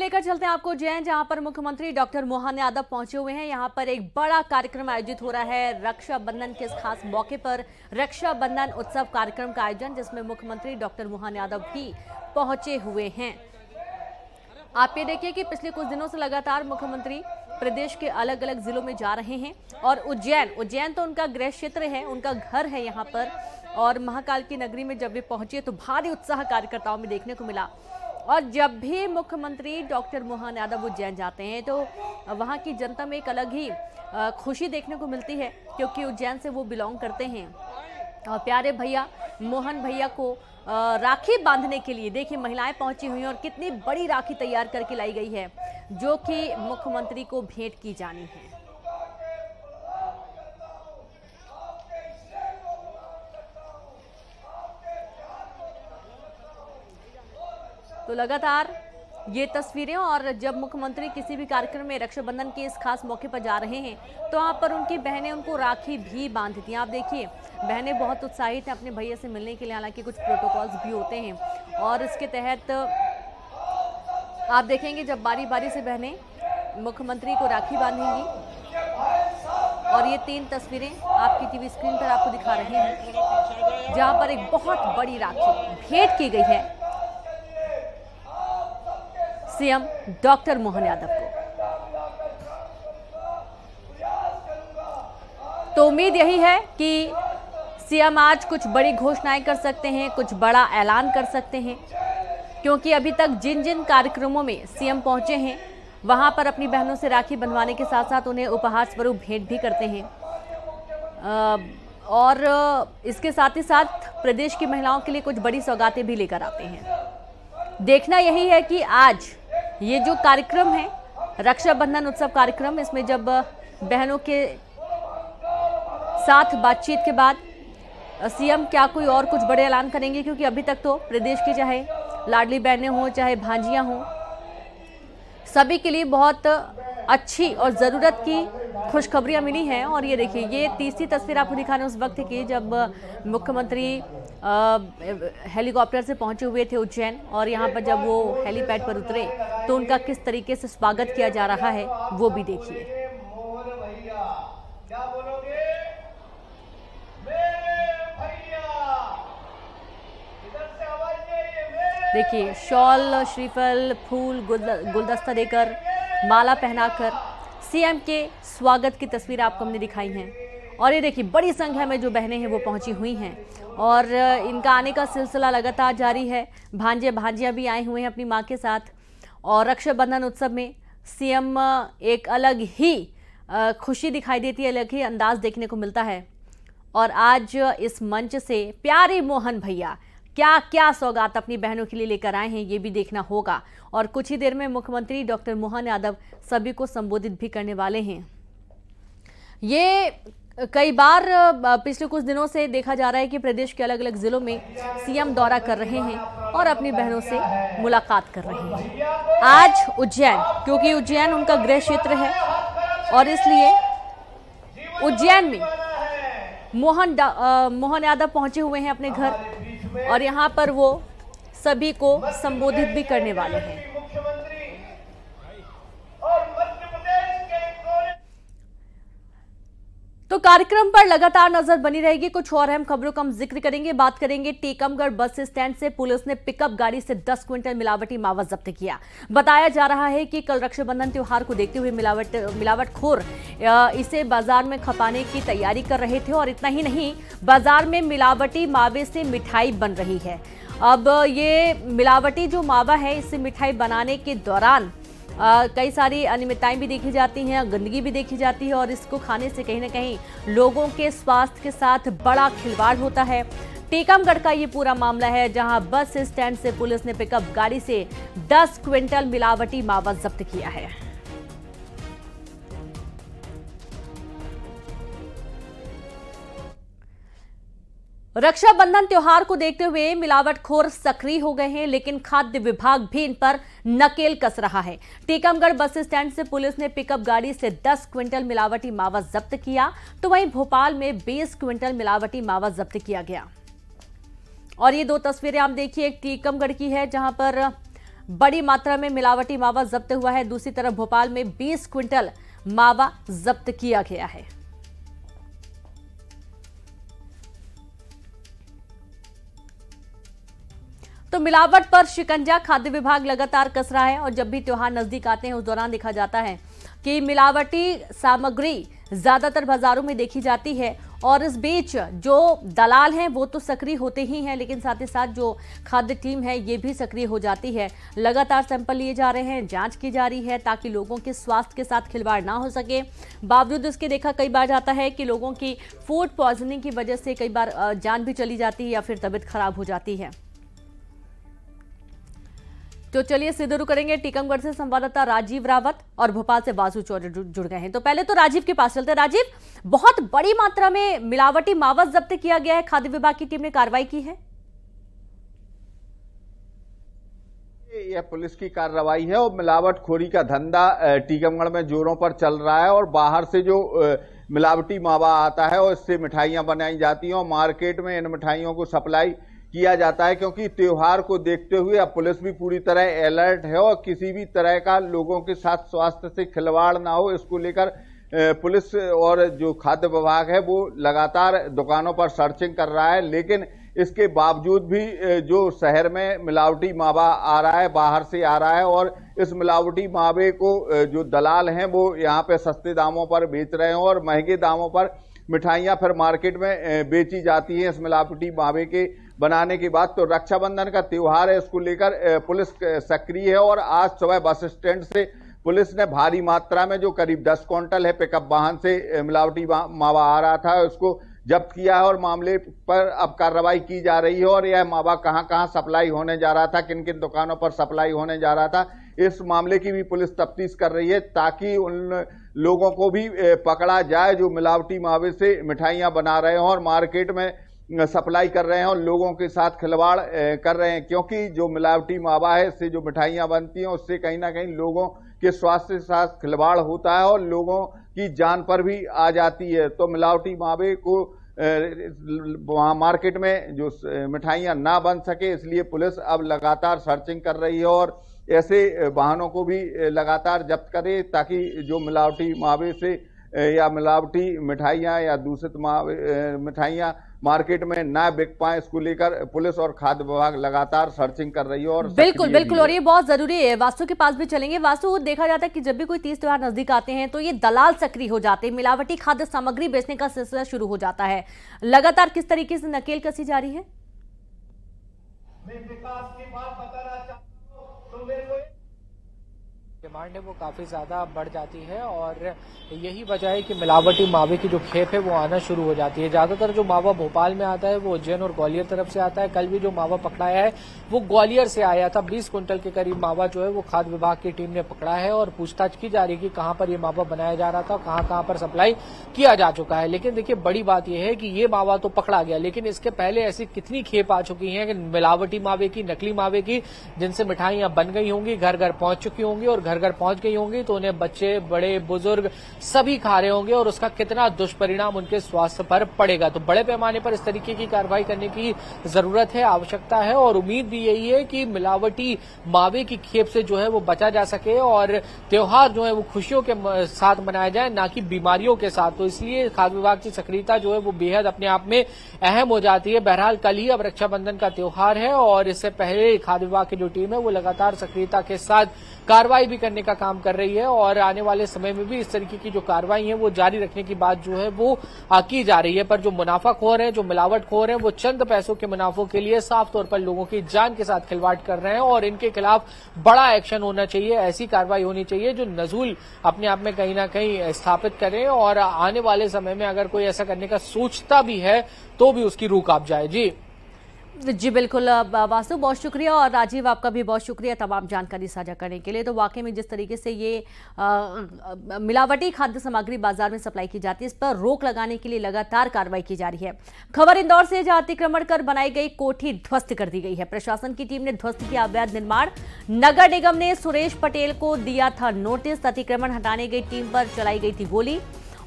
लेकर चलते हैं आपको उज्जैन, जहां पर मुख्यमंत्री डॉक्टर मोहन यादव पहुंचे हुए हैं। यहां पर एक बड़ा कार्यक्रम आयोजित हो रहा है रक्षाबंधन के इस खास मौके पर। रक्षाबंधन उत्सव कार्यक्रम का आयोजन, जिसमें मुख्यमंत्री डॉक्टर मोहन यादव भी पहुंचे हुए हैं। आप ये देखिए कि पिछले कुछ दिनों से लगातार मुख्यमंत्री प्रदेश के अलग अलग जिलों में जा रहे हैं और उज्जैन तो उनका गृह क्षेत्र है, उनका घर है यहाँ पर। और महाकाल की नगरी में जब वे पहुंचे तो भारी उत्साह कार्यकर्ताओं में देखने को मिला। और जब भी मुख्यमंत्री डॉक्टर मोहन यादव उज्जैन जाते हैं तो वहाँ की जनता में एक अलग ही खुशी देखने को मिलती है, क्योंकि उज्जैन से वो बिलोंग करते हैं। और प्यारे भैया मोहन भैया को राखी बांधने के लिए देखिए महिलाएं पहुंची हुई हैं और कितनी बड़ी राखी तैयार करके लाई गई है, जो कि मुख्यमंत्री को भेंट की जानी है। तो लगातार ये तस्वीरें, और जब मुख्यमंत्री किसी भी कार्यक्रम में रक्षाबंधन के इस खास मौके पर जा रहे हैं तो वहाँ पर उनकी बहनें उनको राखी भी बांधती हैं। आप देखिए बहनें बहुत उत्साहित हैं अपने भैया से मिलने के लिए, हालांकि कुछ प्रोटोकॉल्स भी होते हैं और इसके तहत आप देखेंगे जब बारी बारी से बहनें मुख्यमंत्री को राखी बांधेंगी। और ये 3 तस्वीरें आपकी टीवी स्क्रीन पर आपको दिखा रहे हैं, जहाँ पर एक बहुत बड़ी राखी भेंट की गई है सीएम डॉक्टर मोहन यादव को। तो उम्मीद यही है कि सीएम आज कुछ बड़ी घोषणाएं कर सकते हैं, कुछ बड़ा ऐलान कर सकते हैं, क्योंकि अभी तक जिन जिन कार्यक्रमों में सीएम पहुंचे हैं वहां पर अपनी बहनों से राखी बंधवाने के साथ साथ उन्हें उपहार स्वरूप भेंट भी करते हैं। और इसके साथ ही साथ प्रदेश की महिलाओं के लिए कुछ बड़ी सौगातें भी लेकर आते हैं। देखना यही है कि आज ये जो कार्यक्रम है रक्षाबंधन उत्सव कार्यक्रम, इसमें जब बहनों के साथ बातचीत के बाद सीएम क्या कोई और कुछ बड़े ऐलान करेंगे, क्योंकि अभी तक तो प्रदेश की चाहे लाडली बहनें हों चाहे भांजियां हों, सभी के लिए बहुत अच्छी और ज़रूरत की खुशखबरियां मिली हैं। और ये देखिए ये तीसरी तस्वीर आपको दिखाने उस वक्त की जब मुख्यमंत्री हेलीकॉप्टर से पहुंचे हुए थे उज्जैन, और यहाँ पर जब वो हेलीपैड पर उतरे तो उनका किस तरीके से स्वागत किया जा रहा है वो भी देखिए। देखिए शॉल, श्रीफल, फूल, गुलदस्ता देकर, माला पहनाकर सीएम के स्वागत की तस्वीर आपको हमने दिखाई हैं। और ये देखिए बड़ी संख्या में जो बहनें हैं वो पहुंची हुई हैं और इनका आने का सिलसिला लगातार जारी है। भांजे भांजियां भी आए हुए हैं अपनी मां के साथ। और रक्षाबंधन उत्सव में सीएम एक अलग ही खुशी दिखाई देती है, अलग ही अंदाज देखने को मिलता है। और आज इस मंच से प्यारे मोहन भैया क्या क्या सौगात अपनी बहनों के लिए लेकर आए हैं ये भी देखना होगा। और कुछ ही देर में मुख्यमंत्री डॉक्टर मोहन यादव सभी को संबोधित भी करने वाले हैं। ये कई बार पिछले कुछ दिनों से देखा जा रहा है कि प्रदेश के अलग अलग जिलों में सीएम दौरा कर रहे हैं और अपनी बहनों से मुलाकात कर रहे हैं। आज उज्जैन, क्योंकि उज्जैन उनका गृह क्षेत्र है और इसलिए उज्जैन में मोहन यादव पहुंचे हुए हैं अपने घर और यहां पर वो सभी को संबोधित भी करने वाले हैं। तो कार्यक्रम पर लगातार नजर बनी रहेगी। कुछ और अहम खबरों का हम जिक्र करेंगे। बात करेंगे टीकमगढ़ बस स्टैंड से पुलिस ने पिकअप गाड़ी से 10 क्विंटल मिलावटी मावा जब्त किया। बताया जा रहा है कि कल रक्षाबंधन त्योहार को देखते हुए मिलावटखोर इसे बाजार में खपाने की तैयारी कर रहे थे। और इतना ही नहीं, बाजार में मिलावटी मावे से मिठाई बन रही है। अब ये मिलावटी जो मावा है, इससे मिठाई बनाने के दौरान कई सारी अनियमितताएं भी देखी जाती हैं, गंदगी भी देखी जाती है और इसको खाने से कहीं ना कहीं लोगों के स्वास्थ्य के साथ बड़ा खिलवाड़ होता है। टीकमगढ़ का ये पूरा मामला है, जहां बस स्टैंड से पुलिस ने पिकअप गाड़ी से 10 क्विंटल मिलावटी मावा जब्त किया है। रक्षाबंधन त्योहार को देखते हुए मिलावटखोर सक्रिय हो गए हैं, लेकिन खाद्य विभाग भी इन पर नकेल कस रहा है। टीकमगढ़ बस स्टैंड से पुलिस ने पिकअप गाड़ी से 10 क्विंटल मिलावटी मावा जब्त किया, तो वहीं भोपाल में 20 क्विंटल मिलावटी मावा जब्त किया गया। और ये 2 तस्वीरें आप देखिए, एक टीकमगढ़ की है जहां पर बड़ी मात्रा में मिलावटी मावा जब्त हुआ है। दूसरी तरफ भोपाल में 20 क्विंटल मावा जब्त किया गया है। तो मिलावट पर शिकंजा खाद्य विभाग लगातार कस रहा है और जब भी त्योहार नजदीक आते हैं उस दौरान देखा जाता है कि मिलावटी सामग्री ज्यादातर बाजारों में देखी जाती है। और इस बीच जो दलाल हैं वो तो सक्रिय होते ही हैं, लेकिन साथ ही साथ जो खाद्य टीम है ये भी सक्रिय हो जाती है। लगातार सैंपल लिए जा रहे हैं, जांच की जा रही है ताकि लोगों के स्वास्थ्य के साथ खिलवाड़ ना हो सके। बावजूद इसके देखा कई बार जाता है कि लोगों की फूड पॉइजनिंग की वजह से कई बार जान भी चली जाती है या फिर तबीयत खराब हो जाती है। तो चलिए सीधे रुक करेंगे टीकमगढ़ से संवाददाता राजीव रावत और भोपाल से वासु चौधरी जुड़ गए हैं। तो पहले तो राजीव के पास चलते हैं। राजीव, बहुत बड़ी मात्रा में मिलावटी मावा जब्त किया गया है, खाद्य विभाग की टीम ने कार्रवाई की है। यह पुलिस की कार्रवाई है और मिलावटखोरी का धंधा टीकमगढ़ में जोरों पर चल रहा है और बाहर से जो मिलावटी मावा आता है और इससे मिठाइयां बनाई जाती हैं और मार्केट में इन मिठाइयों को सप्लाई किया जाता है। क्योंकि त्योहार को देखते हुए अब पुलिस भी पूरी तरह अलर्ट है और किसी भी तरह का लोगों के साथ स्वास्थ्य से खिलवाड़ ना हो, इसको लेकर पुलिस और जो खाद्य विभाग है वो लगातार दुकानों पर सर्चिंग कर रहा है। लेकिन इसके बावजूद भी जो शहर में मिलावटी मावा आ रहा है, बाहर से आ रहा है और इस मिलावटी मावे को जो दलाल हैं वो यहाँ पे सस्ते दामों पर बेच रहे हैं और महंगे दामों पर मिठाइयां फिर मार्केट में बेची जाती हैं इस मिलावटी मावे के बनाने के बाद। तो रक्षाबंधन का त्योहार है, इसको लेकर पुलिस सक्रिय है और आज सुबह बस स्टैंड से पुलिस ने भारी मात्रा में जो करीब 10 क्विंटल है पिकअप वाहन से मिलावटी मावा आ रहा था उसको जब्त किया है और मामले पर अब कार्रवाई की जा रही है। और यह मावा कहां कहां सप्लाई होने जा रहा था, किन किन दुकानों पर सप्लाई होने जा रहा था, इस मामले की भी पुलिस तफ्तीश कर रही है ताकि उन लोगों को भी पकड़ा जाए जो मिलावटी मावे से मिठाइयां बना रहे हैं और मार्केट में सप्लाई कर रहे हैं और लोगों के साथ खिलवाड़ कर रहे हैं। क्योंकि जो मिलावटी मावा है इससे जो मिठाइयां बनती हैं उससे कहीं ना कहीं लोगों के स्वास्थ्य के साथ खिलवाड़ होता है और लोगों की जान पर भी आ जाती है। तो मिलावटी मावे को वहां मार्केट में जो मिठाइयां ना बन सके इसलिए पुलिस अब लगातार सर्चिंग कर रही है और ऐसे वाहनों को भी लगातार जब्त करे ताकि जो मिलावटी मावे से या मिलावटी मिठाइयां या दूषित मिठाइयां मार्केट में ना बिक पाए, इसको लेकर पुलिस और खाद्य विभाग लगातार सर्चिंग कर रही है। और बिल्कुल बिल्कुल, और ये बहुत जरूरी है। वासु के पास भी चलेंगे। वासु, देखा जाता है कि जब भी कोई तीज त्योहार नजदीक आते हैं तो ये दलाल सक्रिय हो जाते हैं, मिलावटी खाद्य सामग्री बेचने का सिलसिला शुरू हो जाता है। लगातार किस तरीके से नकेल कसी जा रही है? मैं विकास की बात बताना चाहता हूं तो मेरे को डिमांड है वो काफ़ी ज़्यादा बढ़ जाती है और यही वजह है कि मिलावटी मावे की जो खेप है वो आना शुरू हो जाती है। ज़्यादातर जो मावा भोपाल में आता है वो उज्जैन और ग्वालियर तरफ से आता है। कल भी जो मावा पकड़ाया है वो ग्वालियर से आया था। 20 क्विंटल के करीब मावा जो है वो खाद्य विभाग की टीम ने पकड़ा है और पूछताछ की जा रही है कि कहाँ पर ये मावा बनाया जा रहा था, कहाँ कहाँ पर सप्लाई किया जा चुका है। लेकिन देखिए बड़ी बात यह है कि ये मावा तो पकड़ा गया, लेकिन इसके पहले ऐसी कितनी खेप आ चुकी है कि मिलावटी मावे की, नकली मावे की, जिनसे मिठाइयां बन गई होंगी, घर घर पहुंच चुकी होंगी और घर घर पहुंच गई होंगी तो उन्हें बच्चे, बड़े, बुजुर्ग सभी खा रहे होंगे और उसका कितना दुष्परिणाम उनके स्वास्थ्य पर पड़ेगा। तो बड़े पैमाने पर इस तरीके की कार्रवाई करने की जरूरत है, आवश्यकता है और उम्मीद भी यही है कि मिलावटी मावे की खेप से जो है वो बचा जा सके और त्योहार जो है वो खुशियों के साथ मनाया जाए, ना कि बीमारियों के साथ। तो इसलिए खाद्य विभाग की सक्रियता जो है वो बेहद अपने आप में अहम हो जाती है। बहरहाल कल ही अब रक्षाबंधन का त्योहार है और इससे पहले खाद्य विभाग की जो टीम है वो लगातार सक्रियता के साथ कार्रवाई भी करने का काम कर रही है और आने वाले समय में भी इस तरीके की जो कार्रवाई है वो जारी रखने की बात जो है वो की जा रही है। पर जो मुनाफाखोर है, जो मिलावटखोर है, वो चंद पैसों के मुनाफों के लिए साफ तौर पर लोगों की जान के साथ खिलवाड़ कर रहे हैं और इनके खिलाफ बड़ा एक्शन होना चाहिए। ऐसी कार्रवाई होनी चाहिए जो नजूल अपने आप में कहीं ना कहीं स्थापित करे और आने वाले समय में अगर कोई ऐसा करने का सोचता भी है तो भी उसकी रूह कांप जाए। जी बिल्कुल वासु, बहुत शुक्रिया और राजीव आपका भी बहुत शुक्रिया तमाम जानकारी साझा करने के लिए। तो वाकई में जिस तरीके से ये मिलावटी खाद्य सामग्री बाजार में सप्लाई की जाती है इस पर रोक लगाने के लिए लगातार कार्रवाई की जा रही है। खबर इंदौर से, जहां अतिक्रमण कर बनाई गई कोठी ध्वस्त कर दी गई है। प्रशासन की टीम ने ध्वस्त किया अवैध निर्माण। नगर निगम ने सुरेश पटेल को दिया था नोटिस। अतिक्रमण हटाने गई टीम पर चलाई गई थी गोली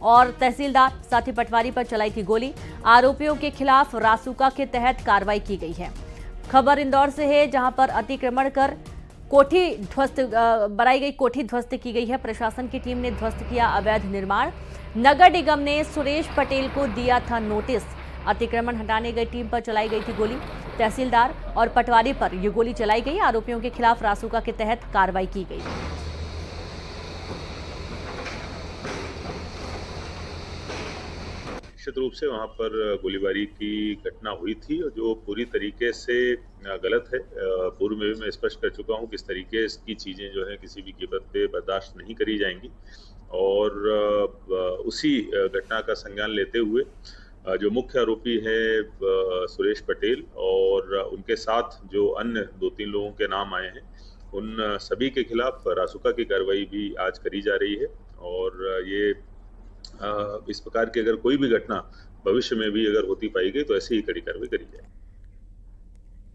और तहसीलदार साथी पटवारी पर चलाई थी गोली। आरोपियों के खिलाफ रासुका के तहत कार्रवाई की गई है। खबर इंदौर से है, जहां पर अतिक्रमण कर कोठी ध्वस्त बनाई गई कोठी ध्वस्त की गई है। प्रशासन की टीम ने ध्वस्त किया अवैध निर्माण। नगर निगम ने सुरेश पटेल को दिया था नोटिस। अतिक्रमण हटाने गई टीम पर चलाई गई थी गोली। तहसीलदार और पटवारी पर ये गोली चलाई गई। आरोपियों के खिलाफ रासुका के तहत कार्रवाई की गई। निश्चित रूप से वहां पर गोलीबारी की घटना हुई थी और जो पूरी तरीके से गलत है। पूर्व में भी मैं स्पष्ट कर चुका हूं किस तरीके की चीजें जो है किसी भी कीमत पे बर्दाश्त नहीं करी जाएंगी और उसी घटना का संज्ञान लेते हुए जो मुख्य आरोपी है सुरेश पटेल और उनके साथ जो अन्य 2-3 लोगों के नाम आए हैं, उन सभी के खिलाफ रासुका की कार्रवाई भी आज करी जा रही है और ये इस प्रकार की अगर कोई भी घटना भविष्य में भी अगर होती पाई गई तो ऐसी ही कड़ी कार्रवाई करी जाए।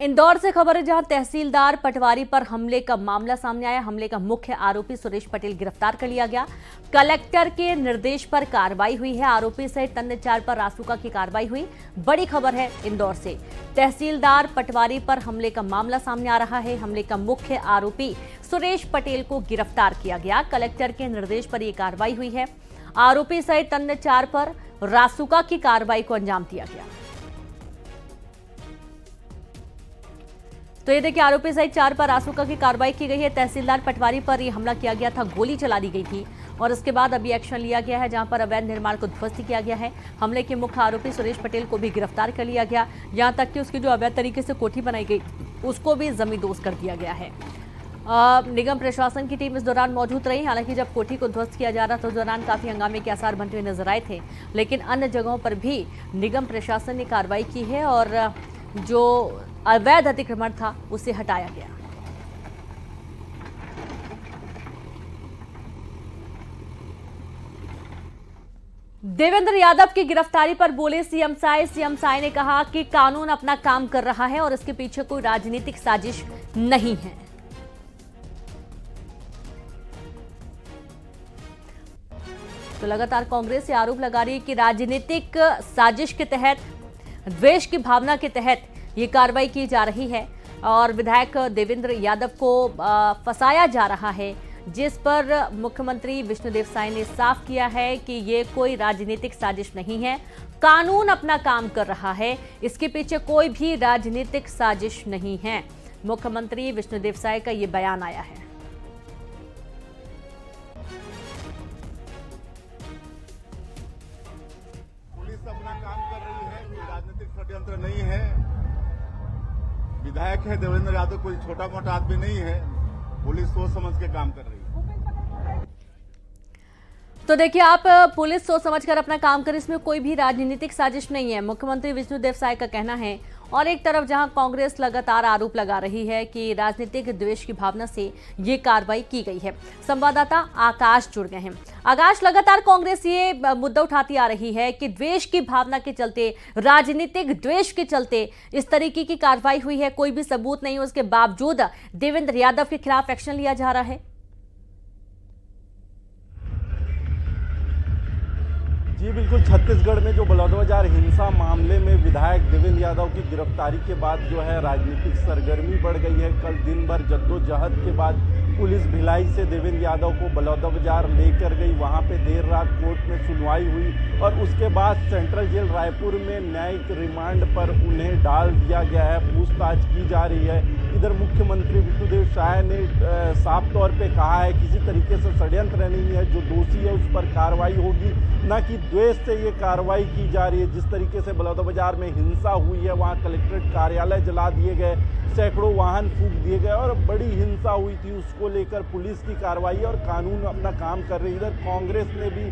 इंदौर से खबर है, जहां तहसीलदार पटवारी पर हमले का मामला सामने आया। हमले का मुख्य आरोपी सुरेश पटेल गिरफ्तार कर लिया गया। कलेक्टर के निर्देश पर कार्रवाई हुई है। आरोपी सहित अन्य 4 पर रासुका की कार्रवाई हुई। बड़ी खबर है इंदौर से, तहसीलदार पटवारी पर हमले का मामला सामने आ रहा है। हमले का मुख्य आरोपी सुरेश पटेल को गिरफ्तार किया गया। कलेक्टर के निर्देश पर यह कार्रवाई हुई है। आरोपी सहित अन्य 4 पर रासुका की कार्रवाई को अंजाम दिया गया। तो ये देखिए, आरोपी सहित 4 पर रासुका की कार्रवाई की गई है। तहसीलदार पटवारी पर यह हमला किया गया था, गोली चला दी गई थी और उसके बाद अभी एक्शन लिया गया है, जहां पर अवैध निर्माण को ध्वस्त किया गया है। हमले के मुख्य आरोपी सुरेश पटेल को भी गिरफ्तार कर लिया गया। यहां तक कि उसकी जो अवैध तरीके से कोठी बनाई गई उसको भी जमींदोज कर दिया गया है। निगम प्रशासन की टीम इस दौरान मौजूद रही। हालांकि जब कोठी को ध्वस्त किया जा रहा था उस दौरान काफी हंगामे के आसार बनते हुए नजर आए थे, लेकिन अन्य जगहों पर भी निगम प्रशासन ने कार्रवाई की है और जो अवैध अतिक्रमण था उसे हटाया गया। देवेंद्र यादव की गिरफ्तारी पर बोले सीएम साय ने कहा कि कानून अपना काम कर रहा है और इसके पीछे कोई राजनीतिक साजिश नहीं है। तो लगातार कांग्रेस से आरोप लगा रही है कि राजनीतिक साजिश के तहत, द्वेष की भावना के तहत ये कार्रवाई की जा रही है और विधायक देवेंद्र यादव को फंसाया जा रहा है, जिस पर मुख्यमंत्री विष्णुदेव साय ने साफ किया है कि ये कोई राजनीतिक साजिश नहीं है, कानून अपना काम कर रहा है, इसके पीछे कोई भी राजनीतिक साजिश नहीं है। मुख्यमंत्री विष्णुदेव साय का ये बयान आया है। पुलिस अपना काम कर रही है, कोई राजनीतिक षड्यंत्र नहीं है। विधायक है देवेंद्र यादव, कोई छोटा मोटा आदमी नहीं है। पुलिस सोच समझ के काम कर रही है। तो देखिए, आप पुलिस सोच समझकर अपना काम करे, इसमें कोई भी राजनीतिक साजिश नहीं है, मुख्यमंत्री विष्णुदेव साय का कहना है। और एक तरफ जहां कांग्रेस लगातार आरोप लगा रही है कि राजनीतिक द्वेष की भावना से ये कार्रवाई की गई है। संवाददाता आकाश जुड़ गए हैं। आकाश, लगातार कांग्रेस ये मुद्दा उठाती आ रही है कि द्वेष की भावना के चलते, राजनीतिक द्वेष के चलते इस तरीके की कार्रवाई हुई है, कोई भी सबूत नहीं, उसके बावजूद देवेंद्र यादव के खिलाफ एक्शन लिया जा रहा है। जी बिल्कुल, छत्तीसगढ़ में जो बलौदाबाजार हिंसा मामले में विधायक देवेंद्र यादव की गिरफ्तारी के बाद जो है राजनीतिक सरगर्मी बढ़ गई है। कल दिन भर जद्दोजहद के बाद पुलिस भिलाई से देवेंद्र यादव को बलौदाबाजार लेकर गई। वहां पे देर रात कोर्ट में सुनवाई हुई और उसके बाद सेंट्रल जेल रायपुर में न्यायिक रिमांड पर उन्हें डाल दिया गया है। पूछताछ की जा रही है। इधर मुख्यमंत्री विष्णुदेव साय ने साफ तौर पे कहा है किसी तरीके से षड्यंत्र नहीं है, जो दोषी है उस पर कार्रवाई होगी, न कि द्वेष से ये कार्रवाई की जा रही है। जिस तरीके से बलौदाबाजार में हिंसा हुई है, वहाँ कलेक्ट्रेट कार्यालय जला दिए गए, सैकड़ों वाहन फूंक दिए गए और बड़ी हिंसा हुई थी, उसको लेकर पुलिस की कार्रवाई और कानून अपना काम कर रही है। इधर कांग्रेस ने भी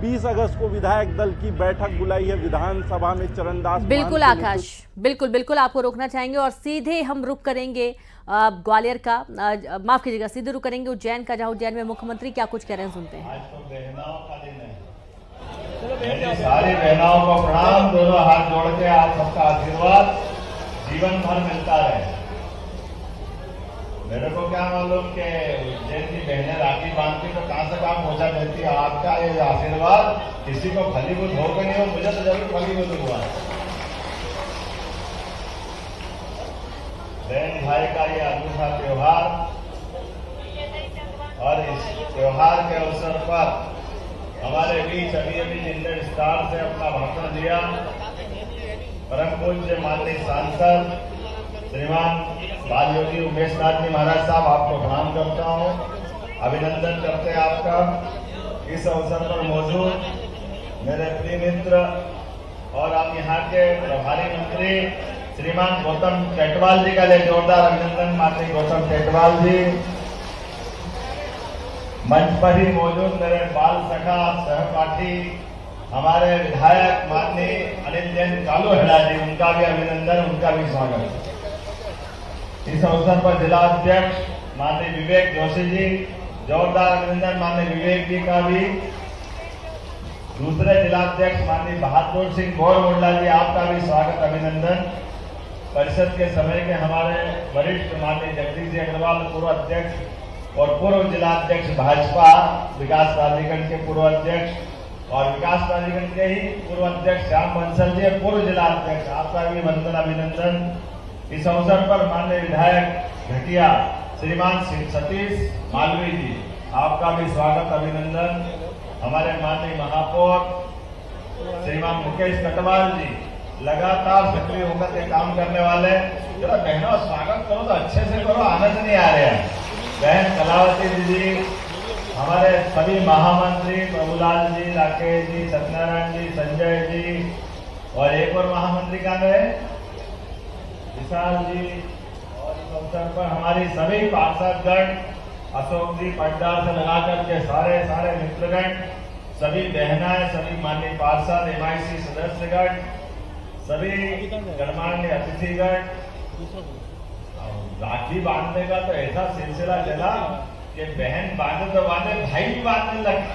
20 अगस्त को विधायक दल की बैठक बुलाई है विधानसभा में। चरणदास बिल्कुल आकाश, बिल्कुल आपको रोकना चाहेंगे और सीधे हम रुक करेंगे ग्वालियर का, माफ कीजिएगा, सीधे रुक करेंगे उज्जैन का, जहां उज्जैन में मुख्यमंत्री क्या कुछ कह रहे हैं, सुनते हैं। सारी बहनाओं को प्रणाम, दोनों हाथ जोड़ के आप सबका आशीर्वाद जीवन भर मिलता रहे। मेरे को क्या मालूम कि उज्जैन की बहनें राखी बांधती तो कहां से कहां पहुंचा देती है। आपका ये आशीर्वाद किसी को फलीभूत होकर नहीं हो, मुझे तो जरूर फलीभूत हुआ। बहन भाई का ये अनूठा त्योहार त्योहार के अवसर पर हमारे बीच अभी जिनने विस्तार से अपना भाषण दिया, परम पूज्य माननीय सांसद श्रीमान बाल योगी उमेश नाथ जी महाराज साहब, आपको प्रणाम करता हूं, अभिनंदन करते हैं आपका। इस अवसर पर मौजूद मेरे प्रिय मित्र और आप यहाँ के प्रभारी मंत्री श्रीमान गौतम टेटवाल जी का लिए जोरदार अभिनंदन। माननीय गौतम टेटवाल जी, मंच पर ही मौजूद मेरे बाल सखा सहपाठी हमारे विधायक माननीय अनिल जैन कालू हेड़ा जी, उनका भी अभिनंदन, उनका भी स्वागत। इस अवसर पर जिला अध्यक्ष माननीय विवेक जोशी जी, जोरदार अभिनंदन माननीय विवेक जी का भी। दूसरे जिलाध्यक्ष माननीय बहादुर सिंह गौर मुंडला जी, आपका भी स्वागत अभिनंदन। परिषद के समय के हमारे वरिष्ठ माननीय जगदीश जी अग्रवाल पूर्व अध्यक्ष और पूर्व जिलाध्यक्ष भाजपा विकास प्राधिकरण के पूर्व अध्यक्ष और विकास प्राधिकरण के ही पूर्व अध्यक्ष श्याम बंसल जी पूर्व जिलाध्यक्ष, आपका भी वंदन अभिनंदन। इस अवसर पर माननीय विधायक घटिया श्रीमान सतीश मालवी जी, आपका भी स्वागत अभिनंदन। हमारे माननीय महापौर श्रीमान मुकेश कटवाल जी, लगातार सक्रिय होकर के काम करने वाले। जरा बहनों स्वागत करो तो अच्छे से करो, आनंद नहीं आ रहा है। बहन कलावती दीदी, हमारे सभी महामंत्री प्रभुलाल जी, राकेश जी, सत्यनारायण जी, संजय जी और एक और महामंत्री का है विशाल जी। और इस अवसर पर हमारी सभी पार्षदगण, अशोक जी पटदार से लगाकर के सारे मित्रगण, सभी बहनाएं, सभी माननीय पार्षद, MIC सदस्यगण, सभी गणमान्य अतिथिगण। राखी बांधने का तो ऐसा सिलसिला चला कि बहन बांधे तो बांधे, भाई भी बांधने लगे।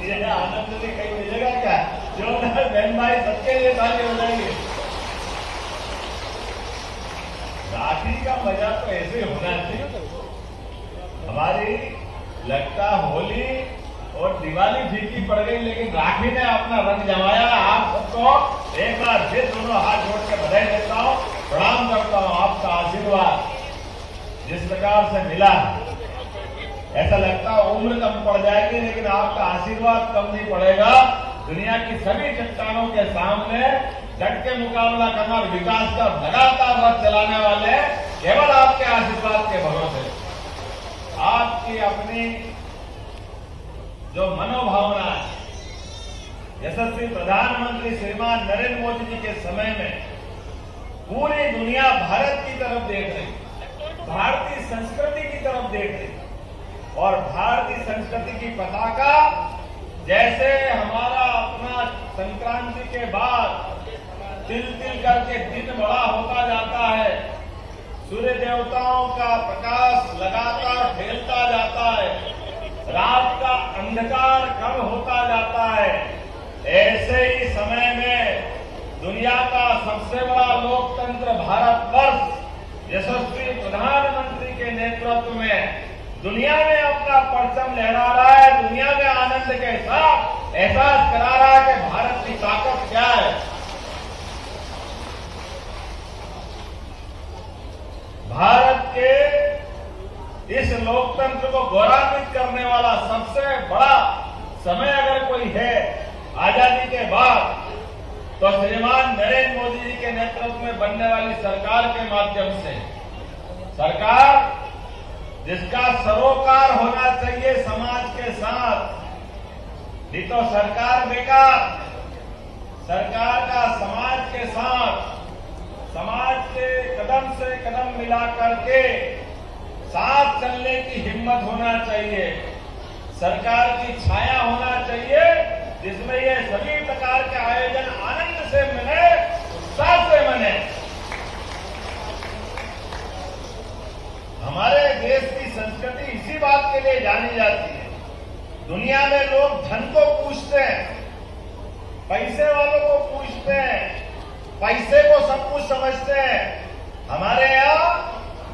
ये आनंद भी कहीं मिलेगा क्या? जो बहन भाई सबके लिए ताली हो जाएंगे। राखी का मजा तो ऐसे होना चाहिए। हमारी लगता होली और दिवाली फीकी पड़ गई, लेकिन राखी ने अपना रंग जमाया। आप सबको एक बार फिर दोनों हाथ जोड़ के बधाई देता हूँ, प्रणाम करता हूँ। आपका आशीर्वाद जिस प्रकार से मिला, ऐसा लगता है उम्र कम पड़ जाएगी, लेकिन आपका आशीर्वाद कम नहीं पड़ेगा। दुनिया की सभी चट्टानों के सामने डट के मुकाबला करना, विकास का लगातार रथ चलाने वाले केवल आपके आशीर्वाद के भरोसे। आपकी अपनी जो मनोभावना है, यशस्वी प्रधानमंत्री श्रीमान नरेंद्र मोदी जी के समय में पूरी दुनिया भारत की तरफ देख रही, भारतीय संस्कृति की तरफ देख रही और भारतीय संस्कृति की पताका जैसे हमारा अपना संक्रांति के बाद तिल तिल करके दिन बड़ा होता जाता है, सूर्य देवताओं का प्रकाश लगातार फैलता जाता है, रात का अंधकार कम होता जाता है, ऐसे ही समय में दुनिया का सबसे बड़ा लोकतंत्र भारतवर्ष यशस्वी प्रधानमंत्री के नेतृत्व में दुनिया में अपना परचम लहरा रहा है, दुनिया में आनंद के साथ एहसास करा रहा है कि भारत की ताकत क्या है। भारत के इस लोकतंत्र को गौरवान्वित करने वाला सबसे बड़ा समय अगर कोई है आजादी के बाद, तो श्रीमान नरेंद्र मोदी जी के नेतृत्व में बनने वाली सरकार के माध्यम से, सरकार जिसका सरोकार होना चाहिए समाज के साथ, नहीं तो सरकार बेकार। सरकार का समाज के साथ, समाज के कदम से कदम मिला करके साथ चलने की हिम्मत होना चाहिए। सरकार की छाया होना चाहिए जिसमें ये सभी प्रकार के आयोजन आनंद से मने, उत्साह से मने। हमारे देश की संस्कृति इसी बात के लिए जानी जाती है। दुनिया में लोग धन को पूछते हैं, पैसे वालों को पूछते हैं, पैसे को सब कुछ समझते हैं। हमारे यहाँ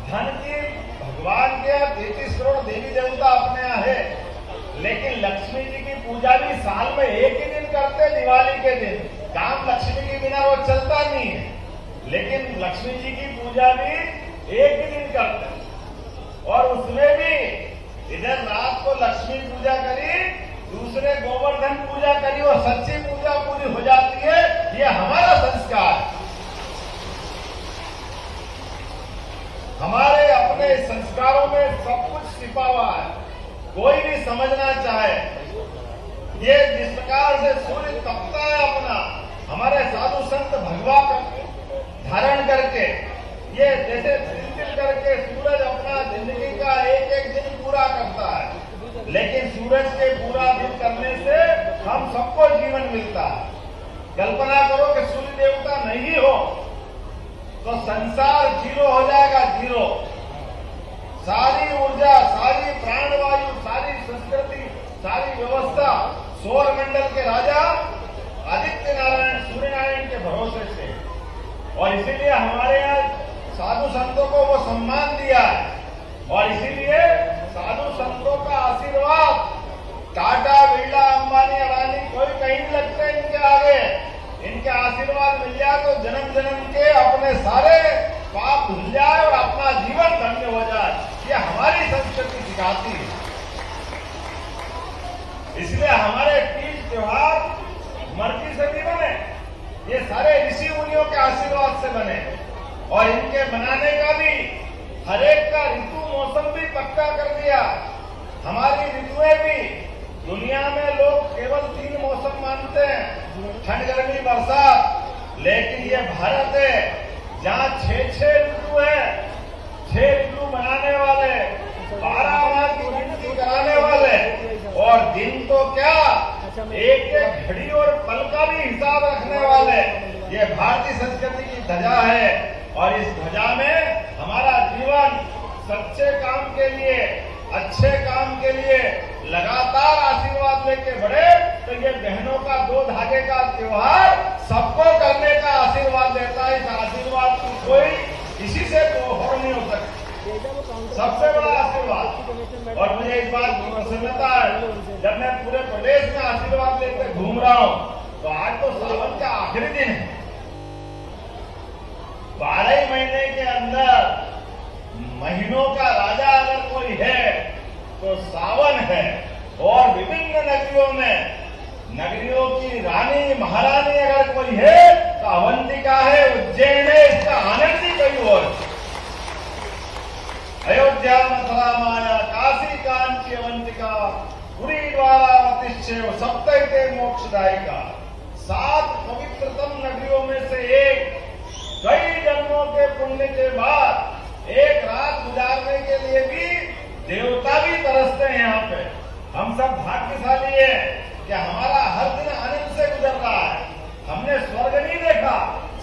धन की भगवान के यहाँ 33 करोड़ देवी देवता अपने यहाँ है, लेकिन लक्ष्मी जी की पूजा भी साल में एक ही दिन करते हैं, दिवाली के दिन। काम लक्ष्मी के बिना वो चलता नहीं है, लेकिन लक्ष्मी जी की पूजा भी एक ही दिन करते हैं। और उसमें भी इधर रात को लक्ष्मी पूजा करी, दूसरे गोवर्धन पूजा करी और सच्ची पूजा पूरी हो जाती है। ये हमारा संस्कार है। हमारे अपने संस्कारों में सब कुछ छिपा हुआ है। कोई भी समझना चाहे, ये जिस प्रकार से सूर्य तपता है अपना, हमारे साधु संत भगवा धारण करके, ये जैसे तिल करके सूरज अपना जिंदगी का एक एक दिन पूरा करता है, लेकिन सूरज के पूरा दिन करने से हम सबको जीवन मिलता है। कल्पना करो कि सूर्य देवता नहीं हो तो संसार जीरो हो जाएगा, जीरो। सारी ऊर्जा, सारी प्राणवायु, सारी संस्कृति, सारी व्यवस्था सौर मंडल के राजा आदित्य नारायण सूर्य नारायण के भरोसे से, और इसीलिए हमारे यहाँ साधु संतों को वो सम्मान दिया है। और इसीलिए साधु संतों का आशीर्वाद टाटा, बिरला, अंबानी, अडानी कोई कहीं नहीं लगते इनके आगे। इनके आशीर्वाद मिल जाए तो जन्म जन्म के अपने सारे पाप भूल जाए और अपना जीवन धन्य हो जाए। ये हमारी संस्कृति सिखाती है। इसलिए हमारे तीज त्योहार मर्जी से नहीं बने, ये सारे ऋषि मुनियों के आशीर्वाद से बने। और इनके मनाने का भी हरेक का ऋतु मौसम भी पक्का कर दिया। हमारी ऋतुएं भी, दुनिया में लोग केवल 3 मौसम मानते हैं, ठंड, गर्मी, बरसात, लेकिन ये भारत है जहाँ 6 ऋतु है। 6 ऋतु मनाने वाले, 12 माह की गिनती कराने वाले, और दिन तो क्या, एक एक घड़ी और पल का भी हिसाब रखने वाले। ये भारतीय संस्कृति की ध्वजा है। और इस ध्वजा में हमारा जीवन सच्चे काम के लिए, अच्छे काम के लिए लगातार आशीर्वाद लेके बढ़े। तो ये बहनों का 2 धागे का त्योहार सबको करने का आशीर्वाद देता है। इस आशीर्वाद की कोई किसी से और नहीं हो सकती, सबसे बड़ा आशीर्वाद। और मुझे इस बात की प्रसन्नता है, जब मैं पूरे प्रदेश में आशीर्वाद लेकर घूम रहा हूँ, तो आज तो सावन का आखिरी दिन है। 12 महीने के अंदर महीनों का राजा अगर कोई है तो सावन है। और विभिन्न नगरियों में नगरियों की रानी महारानी अगर कोई है तो अवंतिका है, उज्जैन है। इसका आनंद ही कहीं और। अयोध्या, मथुरा, माया, काशी, कांची, अवंतिका, पुरी, द्वारा, प्रतिष्ठेय, सप्तैते मोक्षदायिका। 7 पवित्रतम नगरियों में से एक। कई जन्मों के पुण्य के बाद एक रात गुजारने के लिए भी देवता भी तरसते हैं यहाँ पे। हम सब भाग्यशाली है कि हमारा हर दिन आनंद से गुजर रहा है। हमने स्वर्ग नहीं देखा,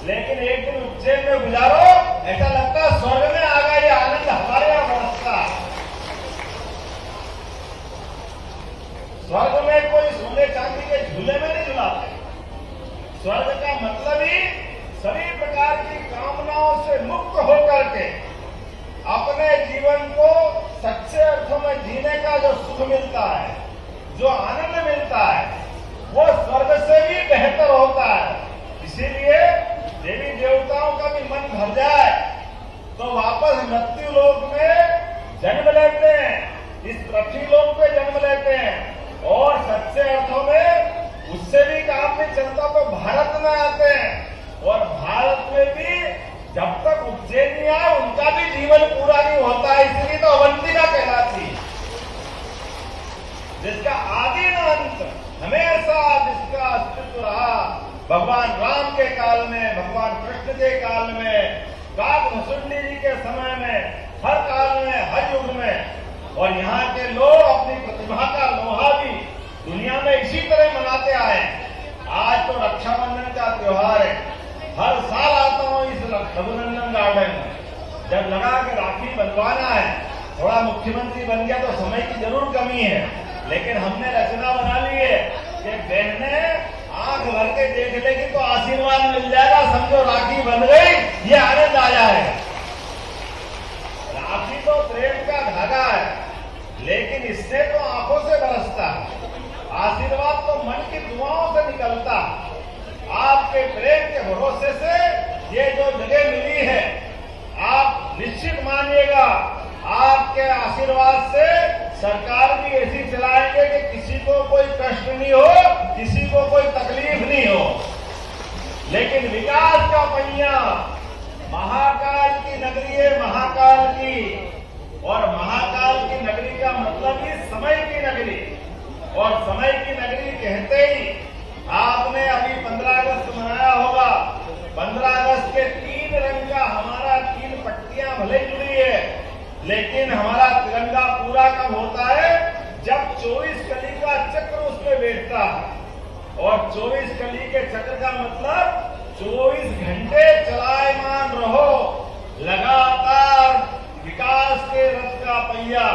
लेकिन एक दिन उज्जैन में गुजारो, ऐसा लगता है स्वर्ग में आ गया। ये आनंद हमारे यहाँ बरसता है। स्वर्ग में कोई सोने चांदी के झूले में नहीं झुलाते। स्वर्ग का मतलब ही सभी प्रकार की कामनाओं से मुक्त होकर के अपने जीवन को सच्चे अर्थों में जीने का जो सुख मिलता है, जो आनंद मिलता है, वो स्वर्ग से भी बेहतर होता है। इसीलिए देवी देवताओं का भी मन भर जाए तो वापस मृत्यु लोक में जन्म लेते हैं, इस पृथ्वी लोक पे जन्म लेते हैं। और सच्चे अर्थों में उससे भी काम नहीं चलता तो भारत में आते हैं। और भारत में भी जब तक उज्जैन नहीं आए उनका भी जीवन पूरा नहीं होता है। इसलिए तो अवंतिका कहलाती है, जिसका आदि न अंत, हमेशा जिसका अस्तित्व रहा भगवान राम के काल में, भगवान कृष्ण के काल में, काकभुसुंडी जी के समय में, हर काल में, हर युग में। और यहाँ के लोग अपनी प्रतिभा का लोहा भी दुनिया में इसी तरह मनाते आए। आज तो रक्षाबंधन का त्योहार है। हर साल आता हूँ इस रघुनंदन गार्डन में, जब लगा कि राखी बंधवाना है। थोड़ा मुख्यमंत्री बन गया तो समय की जरूर कमी है, लेकिन हमने रचना बना ली है कि बहनें आंख भर के देख लेगी तो आशीर्वाद मिल जाएगा। समझो राखी बन गई, ये आनंद आ जाएगा। राखी तो प्रेम का धागा है, लेकिन इससे तो आंखों से बरसता है। आशीर्वाद तो मन की दुआओं से निकलता है। आपके प्रेम के भरोसे से ये जो जगह मिली है, आप निश्चित मानिएगा आपके के आशीर्वाद से सरकार भी ऐसी चलाएंगे कि किसी को कोई कष्ट नहीं हो, किसी को कोई तकलीफ नहीं हो। लेकिन विकास का पहिया महाकाल की नगरी है, महाकाल की, और महाकाल की नगरी का मतलब ही समय की नगरी। और समय की नगरी कहते ही आपने अभी 15 अगस्त मनाया होगा। 15 अगस्त के 3 रंग का हमारा 3 पट्टियां भले जुड़ी है, लेकिन हमारा तिरंगा पूरा कब होता है? जब 24 कली का चक्र उसमें बैठता है। और 24 कली के चक्र का मतलब 24 घंटे चलायमान रहो, लगातार विकास के रथ का पहिया।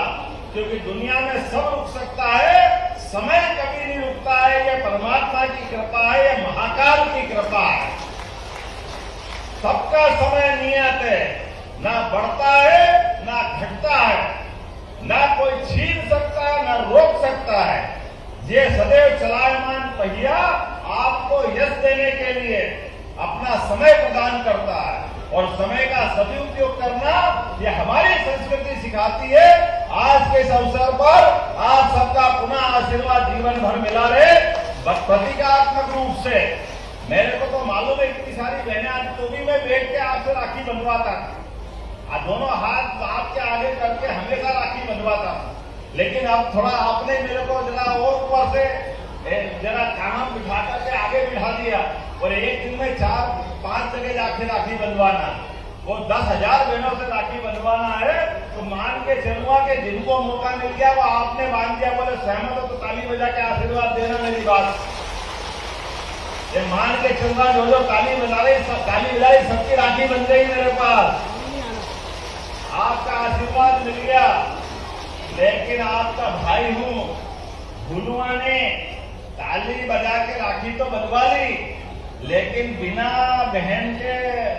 क्योंकि दुनिया में सब रुक सकता है, समय कभी नहीं रुकता है। यह परमात्मा की कृपा है, यह महाकाल की कृपा है। सबका समय नियत है, ना बढ़ता है ना घटता है, ना कोई छीन सकता है ना रोक सकता है। ये सदैव चलायमान पहिया आपको यश देने के लिए अपना समय प्रदान करता है। और समय का सदुपयोग करना ये हमारी संस्कृति सिखाती है। आज के इस अवसर पर आप सबका पुनः आशीर्वाद जीवन भर मिला रहे, प्रतीकात्मक रूप से। मेरे को तो मालूम है इतनी सारी बहनें, आज तो भी मैं बैठ के आपसे राखी बंधवाता था, दोनों हाथ आपके आगे करके हमेशा राखी बंधवाता था। लेकिन अब थोड़ा आपने मेरे को जरा और ऊपर से जरा काम बिठा करके आगे बिठा दिया। और एक दिन में 4-5 जगह जाके राखी बंधवाना, वो 10,000 बहनों से राखी बंधवाना है। तो मान के चलूंगा कि जिनको मौका मिल गया वो आपने बांध दिया। बोले सहमत हो तो ताली बजा के आशीर्वाद देना मेरी बात। ये मान के चलूंगा जो ताली बजा रही, सब ताली बजाई, सबकी राखी बन गई मेरे पास। आपका आशीर्वाद मिल गया। लेकिन आपका भाई हूं, भुलुआ ने ताली बजा के राखी तो बंधवा ली, लेकिन बिना बहन के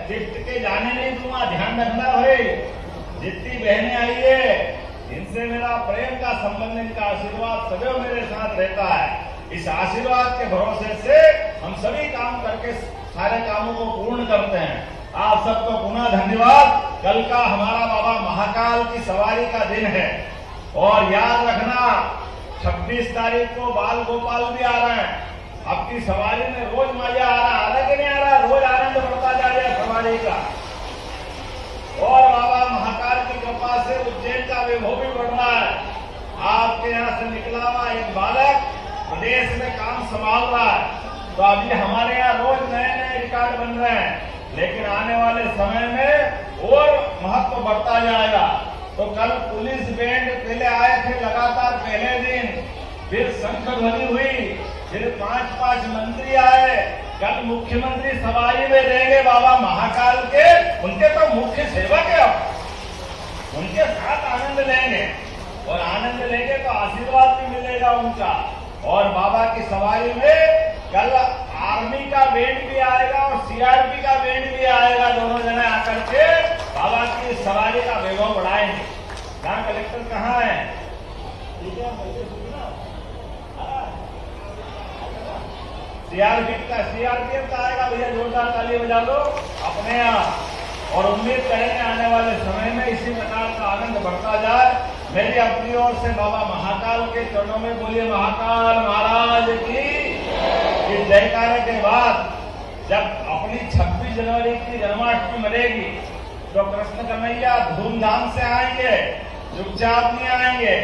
गिफ्ट के जाने नहीं दूंगा। ध्यान रखना भाई, जितनी बहनें आई है इनसे मेरा प्रेम का संबंध, इनका आशीर्वाद सदैव मेरे साथ रहता है। इस आशीर्वाद के भरोसे से हम सभी काम करके सारे कामों को पूर्ण करते हैं। आप सबको पुनः धन्यवाद। कल का हमारा बाबा महाकाल की सवारी का दिन है, और याद रखना 26 तारीख को बाल गोपाल भी आ रहे हैं। आपकी सवारी में रोज मजा आ रहा कि नहीं आ रहा? रोज आनंद बढ़ता जा रहा है सवारी का। और बाबा महाकाल की कृपा से उज्जैन का वैभव भी बढ़ रहा है। आपके यहाँ से निकला हुआ एक बालक प्रदेश में काम संभाल रहा है। तो अभी हमारे यहाँ रोज नए नए रिकॉर्ड बन रहे हैं, लेकिन आने वाले समय में और महत्व बढ़ता जाएगा। तो कल पुलिस बैंड पहले आए थे लगातार पहले दिन, फिर शंख ध्वनि हुई, फिर 5-5 मंत्री आए। कल मुख्यमंत्री सवारी में रहेंगे बाबा महाकाल के, उनके तो मुख्य सेवक है, उनके साथ आनंद लेंगे। और आनंद लेंगे तो आशीर्वाद भी मिलेगा उनका। और बाबा की सवारी में कल आर्मी का बैंड भी आएगा और सीआरपी का बैंड भी आएगा। दोनों जने आकर के बाबा की सवारी का वैभव बढ़ाएंगे। जहाँ कलेक्टर कहाँ है? सीआरपीएफ का आएगा भैया, जोरदार ताली बजा दो अपने यहाँ। और उम्मीद करेंगे आने वाले समय में इसी प्रकार का आनंद बढ़ता जाए। मेरी अपनी ओर से बाबा महाकाल के चरणों में बोलिए महाकाल महाराज की। इस जयकारे के बाद जब अपनी 26 जनवरी की जन्माष्टमी मनेगी तो कृष्ण कन्हैया धूमधाम से आएंगे, चुपचाप नहीं आएंगे।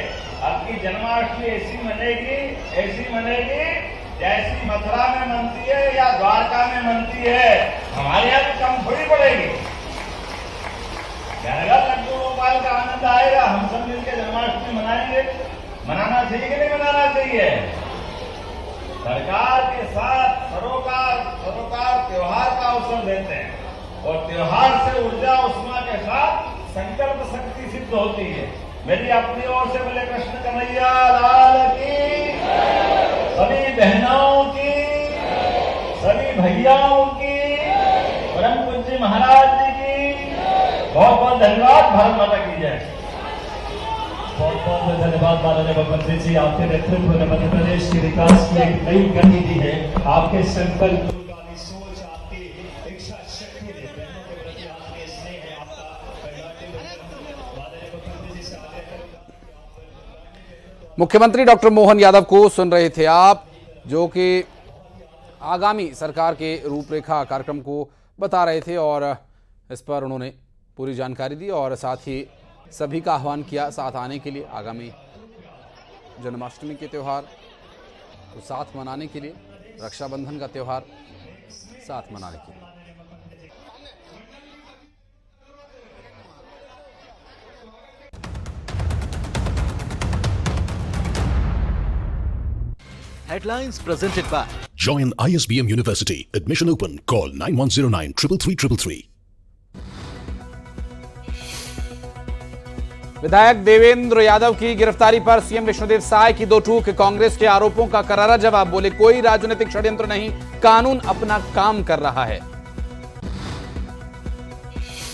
आपकी जन्माष्टमी ऐसी मनेगी जैसी मथुरा में मनती है या द्वारका में मनती है। हमारे यहाँ भी कम थोड़ी पड़ेगी। लड्डू गोपाल का आनंद आएगा। हम सब मिलकर जन्माष्टमी मनाएंगे। मनाना चाहिए कि नहीं मनाना चाहिए? सरकार के साथ सरोकार त्योहार का अवसर देते हैं, और त्योहार से ऊर्जा उष्मा के साथ संकल्प शक्ति सिद्ध होती है। मेरी अपनी ओर से बोले कृष्ण कन्हैया लाल की, सभी बहनों की, सभी भैयाओं की, परम पूज्य महाराज जी की बहुत बहुत धन्यवाद। भारत माता की जय। बहुत बहुत धन्यवाद माननीय मुख्यमंत्री जी। आपके नेतृत्व में मध्य प्रदेश के विकास की एक नई गति दी है। आपके संकल्प वाली सोच, आपकी इच्छा शक्ति ने बहनों के प्रति आपके स्नेह है, आपका माननीय मुख्यमंत्री जी से आगे मुख्यमंत्री डॉक्टर मोहन यादव को सुन रहे थे आप, जो कि आगामी सरकार के रूपरेखा कार्यक्रम को बता रहे थे और इस पर उन्होंने पूरी जानकारी दी और साथ ही सभी का आह्वान किया साथ आने के लिए, आगामी जन्माष्टमी के त्यौहार को साथ मनाने के लिए, रक्षाबंधन का त्यौहार साथ मनाने के लिए। Headlines presented by Join ISBM University. Admission open. Call 9109 333. विधायक देवेंद्र यादव की गिरफ्तारी पर सीएम विष्णुदेव साय की दो टूक। कांग्रेस के आरोपों का करारा जवाब। बोले कोई राजनीतिक षड्यंत्र नहीं, कानून अपना काम कर रहा है।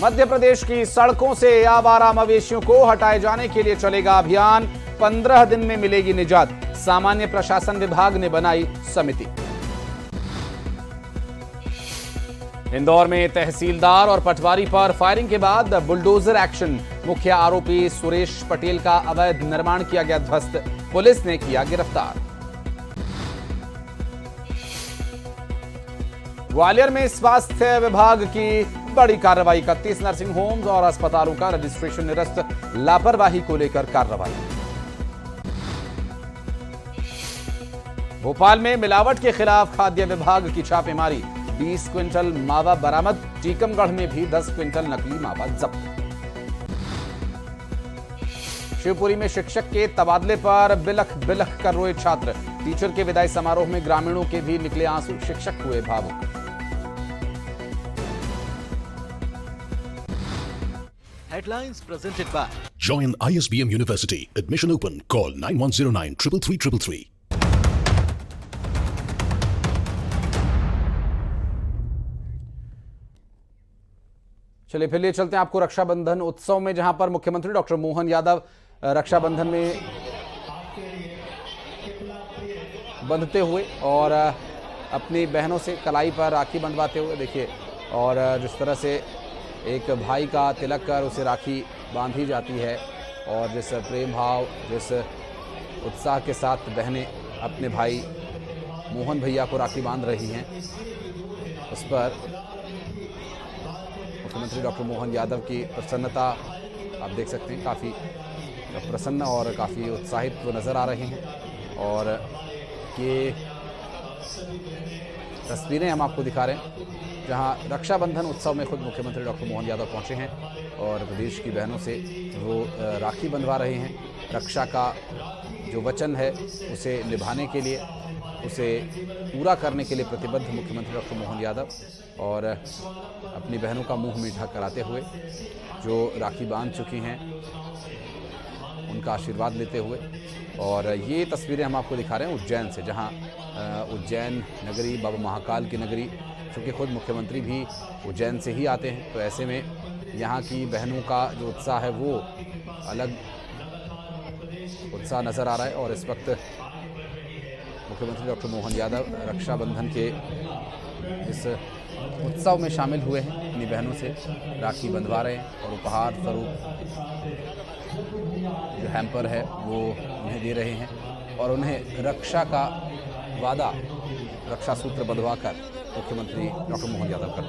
मध्य प्रदेश की सड़कों से आवारा मवेशियों को हटाए जाने के लिए चलेगा अभियान। 15 दिन में मिलेगी निजात। सामान्य प्रशासन विभाग ने बनाई समिति। इंदौर में तहसीलदार और पटवारी पर फायरिंग के बाद बुलडोजर एक्शन। मुख्य आरोपी सुरेश पटेल का अवैध निर्माण किया गया ध्वस्त। पुलिस ने किया गिरफ्तार। ग्वालियर में स्वास्थ्य विभाग की बड़ी कार्रवाई। 31 नर्सिंग होम्स और अस्पतालों का रजिस्ट्रेशन निरस्त। लापरवाही को लेकर कार्रवाई। भोपाल में मिलावट के खिलाफ खाद्य विभाग की छापेमारी। 20 क्विंटल मावा बरामद। टीकमगढ़ में भी 10 क्विंटल नकली मावा जब्त। शिवपुरी में शिक्षक के तबादले पर बिलख बिलख कर रोए छात्र। टीचर के विदाई समारोह में ग्रामीणों के भी निकले आंसू। शिक्षक हुए भावुक। Headlines presented by Join ISBM University. Admission open. Call 9109 333. चलिए फिर ले चलते हैं आपको रक्षाबंधन उत्सव में, जहां पर मुख्यमंत्री डॉक्टर मोहन यादव रक्षाबंधन में बंधते हुए और अपनी बहनों से कलाई पर राखी बंधवाते हुए देखिए, और जिस तरह से एक भाई का तिलक कर उसे राखी बांधी जाती है और जिस प्रेम भाव, जिस उत्साह के साथ बहनें अपने भाई मोहन भैया को राखी बांध रही हैं, उस पर मुख्यमंत्री डॉक्टर मोहन यादव की प्रसन्नता आप देख सकते हैं। काफ़ी प्रसन्न और काफ़ी उत्साहित वो नज़र आ रहे हैं और ये तस्वीरें हम आपको दिखा रहे हैं जहां रक्षाबंधन उत्सव में खुद मुख्यमंत्री डॉक्टर मोहन यादव पहुंचे हैं और प्रदेश की बहनों से वो राखी बंधवा रहे हैं। रक्षा का जो वचन है उसे निभाने के लिए, उसे पूरा करने के लिए प्रतिबद्ध मुख्यमंत्री डॉक्टर मोहन यादव और अपनी बहनों का मुंह मीठा कराते हुए जो राखी बांध चुकी हैं उनका आशीर्वाद लेते हुए। और ये तस्वीरें हम आपको दिखा रहे हैं उज्जैन से, जहां उज्जैन नगरी, बाबा महाकाल की नगरी, चूँकि खुद मुख्यमंत्री भी उज्जैन से ही आते हैं, तो ऐसे में यहाँ की बहनों का जो उत्साह है वो अलग उत्साह नज़र आ रहा है। और इस वक्त मुख्यमंत्री डॉक्टर मोहन यादव रक्षाबंधन के इस उत्सव में शामिल हुए हैं, अपनी बहनों से राखी बंधवा रहे हैं और उपहार स्वरूप जो हैम्पर है वो उन्हें दे रहे हैं और उन्हें रक्षा का वादा, रक्षा सूत्र बंधवा कर मुख्यमंत्री डॉक्टर मोहन यादव कर